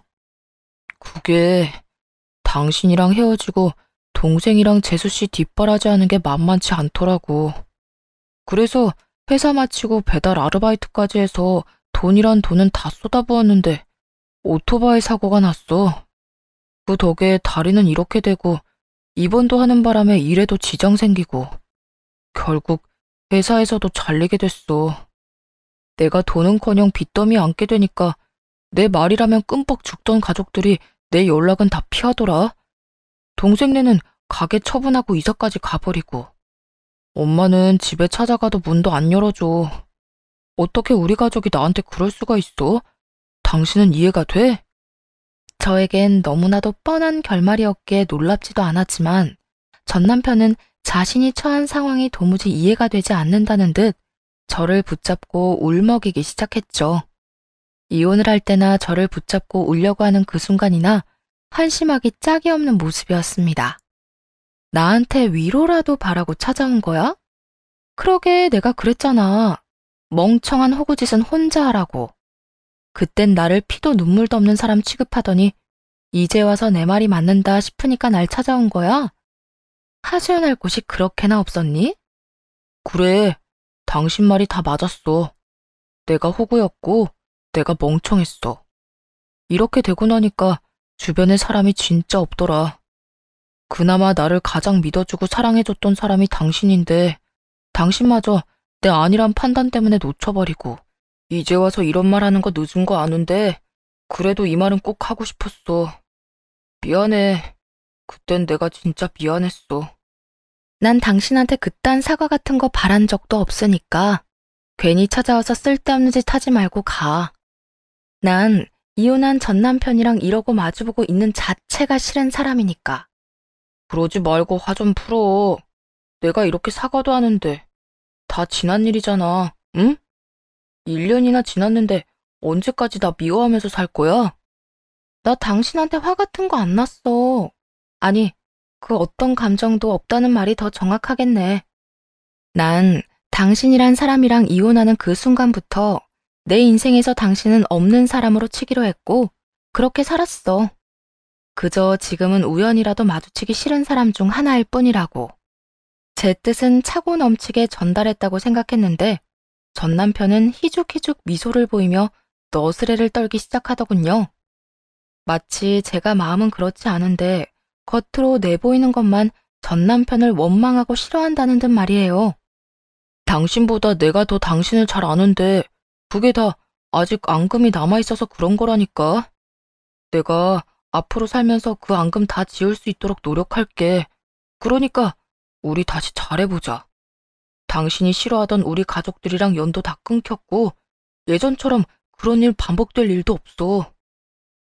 그게 당신이랑 헤어지고 동생이랑 재수씨 뒷바라지하는 게 만만치 않더라고. 그래서 회사 마치고 배달 아르바이트까지 해서 돈이란 돈은 다 쏟아부었는데 오토바이 사고가 났어. 그 덕에 다리는 이렇게 되고 입원도 하는 바람에 일에도 지장 생기고 결국 회사에서도 잘리게 됐어. 내가 돈은커녕 빚더미 안게 되니까 내 말이라면 끔뻑 죽던 가족들이 내 연락은 다 피하더라. 동생네는 가게 처분하고 이사까지 가버리고 엄마는 집에 찾아가도 문도 안 열어줘. 어떻게 우리 가족이 나한테 그럴 수가 있어? 당신은 이해가 돼? 저에겐 너무나도 뻔한 결말이었기에 놀랍지도 않았지만 전 남편은 자신이 처한 상황이 도무지 이해가 되지 않는다는 듯 저를 붙잡고 울먹이기 시작했죠. 이혼을 할 때나 저를 붙잡고 울려고 하는 그 순간이나 한심하기 짝이 없는 모습이었습니다. 나한테 위로라도 바라고 찾아온 거야? 그러게 내가 그랬잖아. 멍청한 호구짓은 혼자 하라고. 그땐 나를 피도 눈물도 없는 사람 취급하더니 이제 와서 내 말이 맞는다 싶으니까 날 찾아온 거야? 하소연할 곳이 그렇게나 없었니? 그래, 당신 말이 다 맞았어. 내가 호구였고 내가 멍청했어. 이렇게 되고 나니까 주변에 사람이 진짜 없더라. 그나마 나를 가장 믿어주고 사랑해줬던 사람이 당신인데 당신마저 내 아니란 판단 때문에 놓쳐버리고 이제 와서 이런 말 하는 거 늦은 거 아는데 그래도 이 말은 꼭 하고 싶었어. 미안해. 그땐 내가 진짜 미안했어. 난 당신한테 그딴 사과 같은 거 바란 적도 없으니까 괜히 찾아와서 쓸데없는 짓 하지 말고 가. 난 이혼한 전 남편이랑 이러고 마주보고 있는 자체가 싫은 사람이니까. 그러지 말고 화 좀 풀어. 내가 이렇게 사과도 하는데 다 지난 일이잖아, 응? 1년이나 지났는데 언제까지 나 미워하면서 살 거야? 나 당신한테 화 같은 거 안 났어. 아니, 그 어떤 감정도 없다는 말이 더 정확하겠네. 난 당신이란 사람이랑 이혼하는 그 순간부터 내 인생에서 당신은 없는 사람으로 치기로 했고 그렇게 살았어. 그저 지금은 우연이라도 마주치기 싫은 사람 중 하나일 뿐이라고. 제 뜻은 차고 넘치게 전달했다고 생각했는데 전 남편은 희죽희죽 미소를 보이며 너스레를 떨기 시작하더군요. 마치 제가 마음은 그렇지 않은데 겉으로 내보이는 것만 전 남편을 원망하고 싫어한다는 듯 말이에요. 당신보다 내가 더 당신을 잘 아는데 그게 다 아직 앙금이 남아있어서 그런 거라니까. 내가 앞으로 살면서 그 앙금 다 지울 수 있도록 노력할게. 그러니까 우리 다시 잘해보자. 당신이 싫어하던 우리 가족들이랑 연도 다 끊겼고 예전처럼 그런 일 반복될 일도 없어.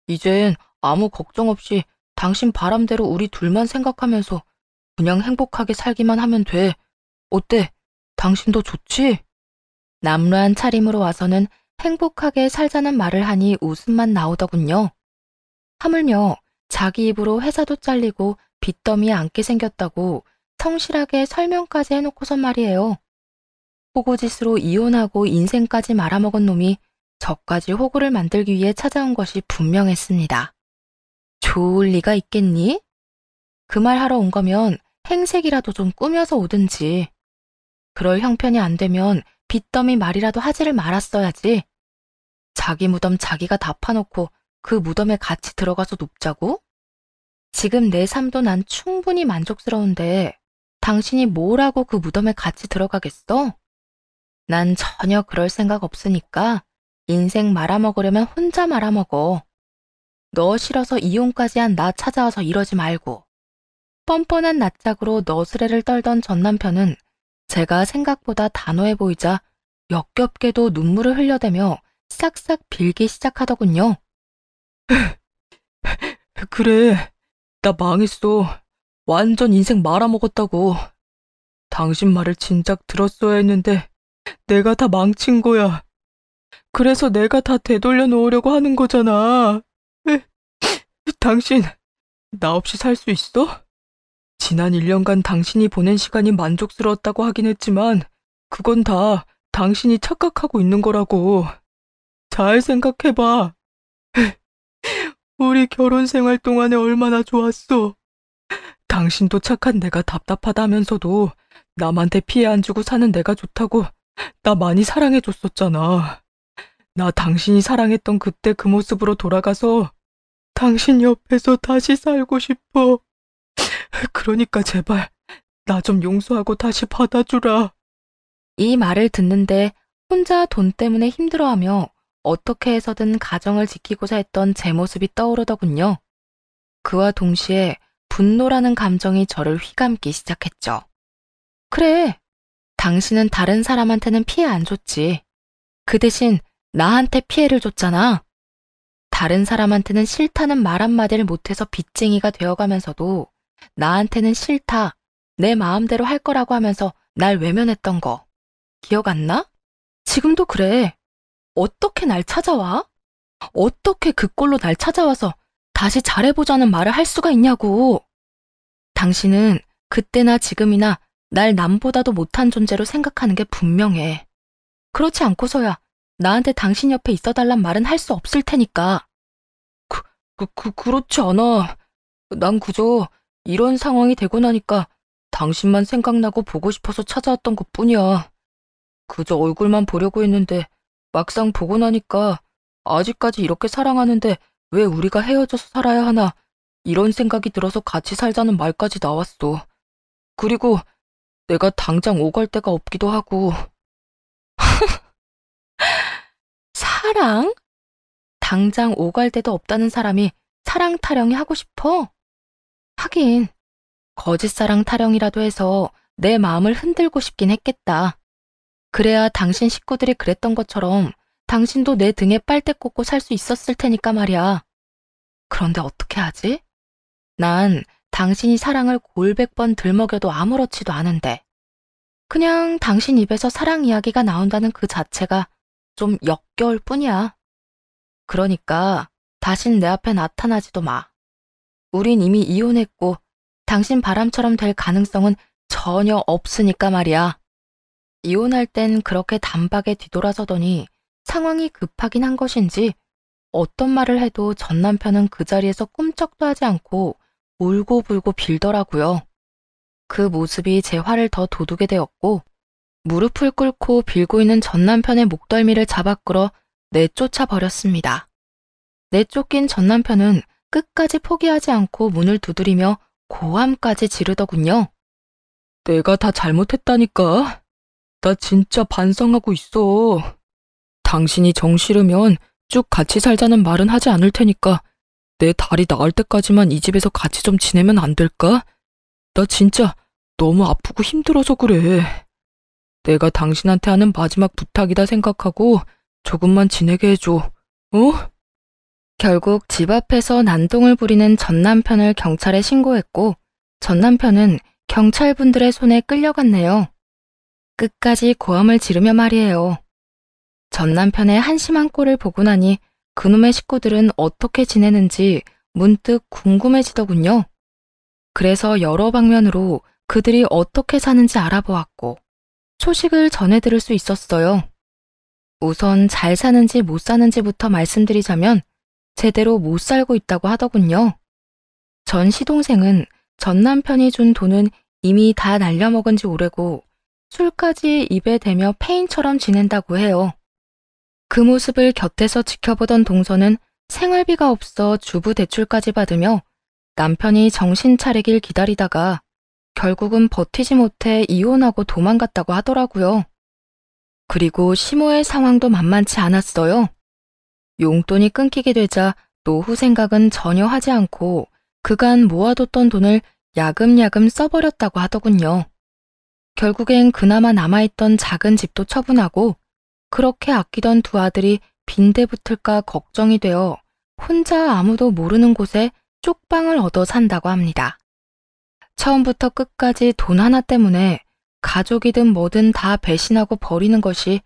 이젠 아무 걱정 없이 당신 바람대로 우리 둘만 생각하면서 그냥 행복하게 살기만 하면 돼. 어때? 당신도 좋지? 남루한 차림으로 와서는 행복하게 살자는 말을 하니 웃음만 나오더군요. 하물며 자기 입으로 회사도 잘리고 빚더미에 앉게 생겼다고 성실하게 설명까지 해놓고선 말이에요. 호구짓으로 이혼하고 인생까지 말아먹은 놈이 저까지 호구를 만들기 위해 찾아온 것이 분명했습니다. 좋을 리가 있겠니? 그 말 하러 온 거면 행색이라도 좀 꾸며서 오든지. 그럴 형편이 안 되면 빚더미 말이라도 하지를 말았어야지. 자기 무덤 자기가 다 파놓고 그 무덤에 같이 들어가서 눕자고? 지금 내 삶도 난 충분히 만족스러운데 당신이 뭐라고 그 무덤에 같이 들어가겠어? 난 전혀 그럴 생각 없으니까 인생 말아먹으려면 혼자 말아먹어. 너 싫어서 이혼까지 한 나 찾아와서 이러지 말고. 뻔뻔한 낯짝으로 너스레를 떨던 전 남편은 제가 생각보다 단호해 보이자 역겹게도 눈물을 흘려대며 싹싹 빌기 시작하더군요. 그래, 나 망했어. 완전 인생 말아먹었다고. 당신 말을 진작 들었어야 했는데 내가 다 망친 거야. 그래서 내가 다 되돌려 놓으려고 하는 거잖아. 당신, 나 없이 살 수 있어? 지난 1년간 당신이 보낸 시간이 만족스러웠다고 하긴 했지만 그건 다 당신이 착각하고 있는 거라고. 잘 생각해봐. 우리 결혼 생활 동안에 얼마나 좋았어. 당신도 착한 내가 답답하다면서도 남한테 피해 안 주고 사는 내가 좋다고 나 많이 사랑해줬었잖아. 나 당신이 사랑했던 그때 그 모습으로 돌아가서 당신 옆에서 다시 살고 싶어. 그러니까 제발 나 좀 용서하고 다시 받아주라. 이 말을 듣는데 혼자 돈 때문에 힘들어하며 어떻게 해서든 가정을 지키고자 했던 제 모습이 떠오르더군요. 그와 동시에 분노라는 감정이 저를 휘감기 시작했죠. 그래, 당신은 다른 사람한테는 피해 안 줬지. 그 대신 나한테 피해를 줬잖아. 다른 사람한테는 싫다는 말 한마디를 못해서 빚쟁이가 되어가면서도 나한테는 싫다, 내 마음대로 할 거라고 하면서 날 외면했던 거. 기억 안 나? 지금도 그래. 어떻게 날 찾아와? 어떻게 그 꼴로 날 찾아와서 다시 잘해보자는 말을 할 수가 있냐고. 당신은 그때나 지금이나 날 남보다도 못한 존재로 생각하는 게 분명해. 그렇지 않고서야 나한테 당신 옆에 있어달란 말은 할 수 없을 테니까. 그렇지 않아. 난 그저 이런 상황이 되고 나니까 당신만 생각나고 보고 싶어서 찾아왔던 것뿐이야. 그저 얼굴만 보려고 했는데 막상 보고 나니까 아직까지 이렇게 사랑하는데 왜 우리가 헤어져서 살아야 하나, 이런 생각이 들어서 같이 살자는 말까지 나왔어. 그리고 내가 당장 오갈 데가 없기도 하고. 사랑? 당장 오갈 데도 없다는 사람이 사랑 타령이 하고 싶어? 하긴 거짓사랑 타령이라도 해서 내 마음을 흔들고 싶긴 했겠다. 그래야 당신 식구들이 그랬던 것처럼 당신도 내 등에 빨대 꽂고 살 수 있었을 테니까 말이야. 그런데 어떻게 하지? 난 당신이 사랑을 골백 번 들먹여도 아무렇지도 않은데 그냥 당신 입에서 사랑 이야기가 나온다는 그 자체가 좀 역겨울 뿐이야. 그러니까 다신 내 앞에 나타나지도 마. 우린 이미 이혼했고 당신 바람처럼 될 가능성은 전혀 없으니까 말이야. 이혼할 땐 그렇게 단박에 뒤돌아서더니 상황이 급하긴 한 것인지 어떤 말을 해도 전 남편은 그 자리에서 꿈쩍도 하지 않고 울고불고 빌더라고요. 그 모습이 제 화를 더 돋우게 되었고 무릎을 꿇고 빌고 있는 전 남편의 목덜미를 잡아 끌어 내쫓아 버렸습니다. 내쫓긴 전 남편은 끝까지 포기하지 않고 문을 두드리며 고함까지 지르더군요. 내가 다 잘못했다니까. 나 진짜 반성하고 있어. 당신이 정 싫으면 쭉 같이 살자는 말은 하지 않을 테니까 내 다리 나을 때까지만 이 집에서 같이 좀 지내면 안 될까? 나 진짜 너무 아프고 힘들어서 그래. 내가 당신한테 하는 마지막 부탁이다 생각하고 조금만 지내게 해줘. 어? 결국 집 앞에서 난동을 부리는 전 남편을 경찰에 신고했고 전 남편은 경찰분들의 손에 끌려갔네요. 끝까지 고함을 지르며 말이에요. 전 남편의 한심한 꼴을 보고 나니 그놈의 식구들은 어떻게 지내는지 문득 궁금해지더군요. 그래서 여러 방면으로 그들이 어떻게 사는지 알아보았고 소식을 전해 들을 수 있었어요. 우선 잘 사는지 못 사는지부터 말씀드리자면 제대로 못 살고 있다고 하더군요. 전 시동생은 전 남편이 준 돈은 이미 다 날려먹은 지 오래고 술까지 입에 대며 폐인처럼 지낸다고 해요. 그 모습을 곁에서 지켜보던 동서는 생활비가 없어 주부 대출까지 받으며 남편이 정신 차리길 기다리다가 결국은 버티지 못해 이혼하고 도망갔다고 하더라고요. 그리고 시모의 상황도 만만치 않았어요. 용돈이 끊기게 되자 노후 생각은 전혀 하지 않고 그간 모아뒀던 돈을 야금야금 써버렸다고 하더군요. 결국엔 그나마 남아있던 작은 집도 처분하고 그렇게 아끼던 두 아들이 빈대 붙을까 걱정이 되어 혼자 아무도 모르는 곳에 쪽방을 얻어 산다고 합니다. 처음부터 끝까지 돈 하나 때문에 가족이든 뭐든 다 배신하고 버리는 것이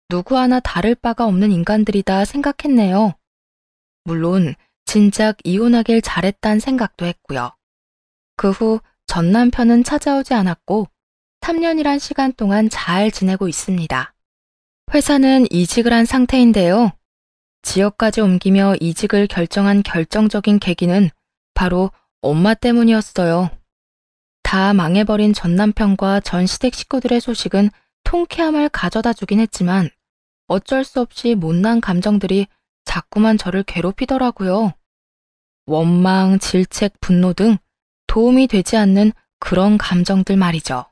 누구 하나 다를 바가 없는 인간들이다 생각했네요. 물론 진작 이혼하길 잘했단 생각도 했고요. 그 후 전 남편은 찾아오지 않았고 3년이란 시간 동안 잘 지내고 있습니다. 회사는 이직을 한 상태인데요. 지역까지 옮기며 이직을 결정한 결정적인 계기는 바로 엄마 때문이었어요. 다 망해버린 전 남편과 전 시댁 식구들의 소식은 통쾌함을 가져다 주긴 했지만 어쩔 수 없이 못난 감정들이 자꾸만 저를 괴롭히더라고요. 원망, 질책, 분노 등 도움이 되지 않는 그런 감정들 말이죠.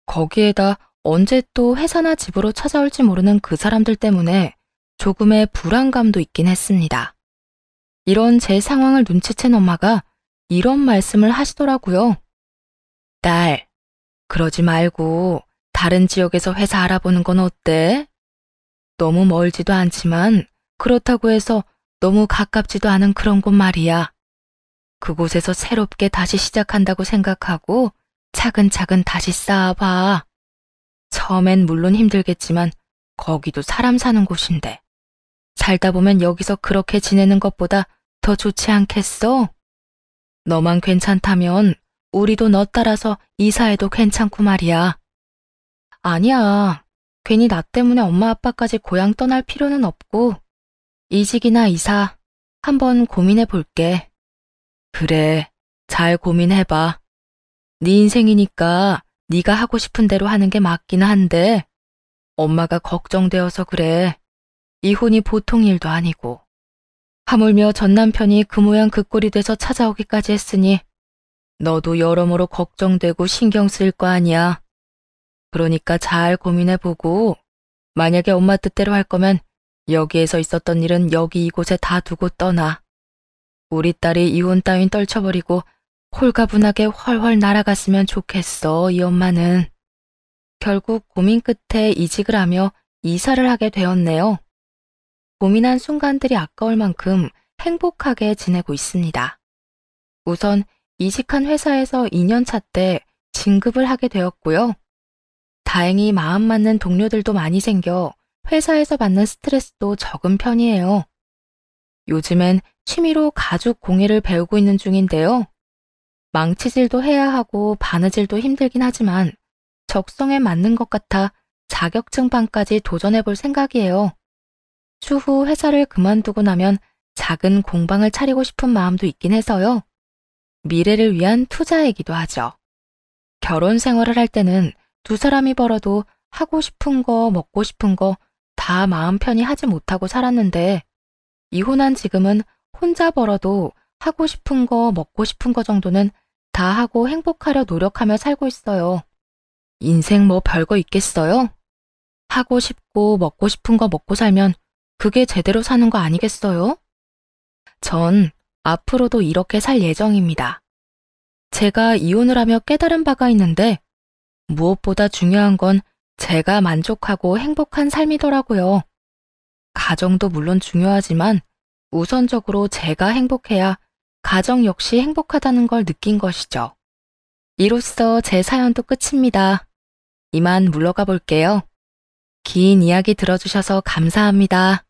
거기에다 언제 또 회사나 집으로 찾아올지 모르는 그 사람들 때문에 조금의 불안감도 있긴 했습니다. 이런 제 상황을 눈치챈 엄마가 이런 말씀을 하시더라고요. 딸, 그러지 말고 다른 지역에서 회사 알아보는 건 어때? 너무 멀지도 않지만 그렇다고 해서 너무 가깝지도 않은 그런 곳 말이야. 그곳에서 새롭게 다시 시작한다고 생각하고 차근차근 다시 쌓아봐. 처음엔 물론 힘들겠지만 거기도 사람 사는 곳인데. 살다 보면 여기서 그렇게 지내는 것보다 더 좋지 않겠어? 너만 괜찮다면 우리도 너 따라서 이사해도 괜찮고 말이야. 아니야. 괜히 나 때문에 엄마 아빠까지 고향 떠날 필요는 없고 이직이나 이사 한번 고민해 볼게. 그래, 잘 고민해봐. 네 인생이니까 네가 하고 싶은 대로 하는 게 맞긴 한데 엄마가 걱정되어서 그래. 이혼이 보통 일도 아니고. 하물며 전 남편이 그 모양 그 꼴이 돼서 찾아오기까지 했으니 너도 여러모로 걱정되고 신경 쓸 거 아니야. 그러니까 잘 고민해보고 만약에 엄마 뜻대로 할 거면 여기에서 있었던 일은 여기 이곳에 다 두고 떠나. 우리 딸이 이혼 따윈 떨쳐버리고 홀가분하게 훨훨 날아갔으면 좋겠어, 이 엄마는. 결국 고민 끝에 이직을 하며 이사를 하게 되었네요. 고민한 순간들이 아까울 만큼 행복하게 지내고 있습니다. 우선 이직한 회사에서 2년차 때 진급을 하게 되었고요. 다행히 마음 맞는 동료들도 많이 생겨 회사에서 받는 스트레스도 적은 편이에요. 요즘엔 취미로 가죽 공예를 배우고 있는 중인데요. 망치질도 해야 하고 바느질도 힘들긴 하지만 적성에 맞는 것 같아 자격증반까지 도전해 볼 생각이에요. 추후 회사를 그만두고 나면 작은 공방을 차리고 싶은 마음도 있긴 해서요. 미래를 위한 투자이기도 하죠. 결혼 생활을 할 때는 두 사람이 벌어도 하고 싶은 거, 먹고 싶은 거 다 마음 편히 하지 못하고 살았는데 이혼한 지금은 혼자 벌어도 하고 싶은 거, 먹고 싶은 거 정도는 다 하고 행복하려 노력하며 살고 있어요. 인생 뭐 별거 있겠어요? 하고 싶고 먹고 싶은 거 먹고 살면 그게 제대로 사는 거 아니겠어요? 전 앞으로도 이렇게 살 예정입니다. 제가 이혼을 하며 깨달은 바가 있는데 무엇보다 중요한 건 제가 만족하고 행복한 삶이더라고요. 가정도 물론 중요하지만 우선적으로 제가 행복해야 가정 역시 행복하다는 걸 느낀 것이죠. 이로써 제 사연도 끝입니다. 이만 물러가 볼게요. 긴 이야기 들어주셔서 감사합니다.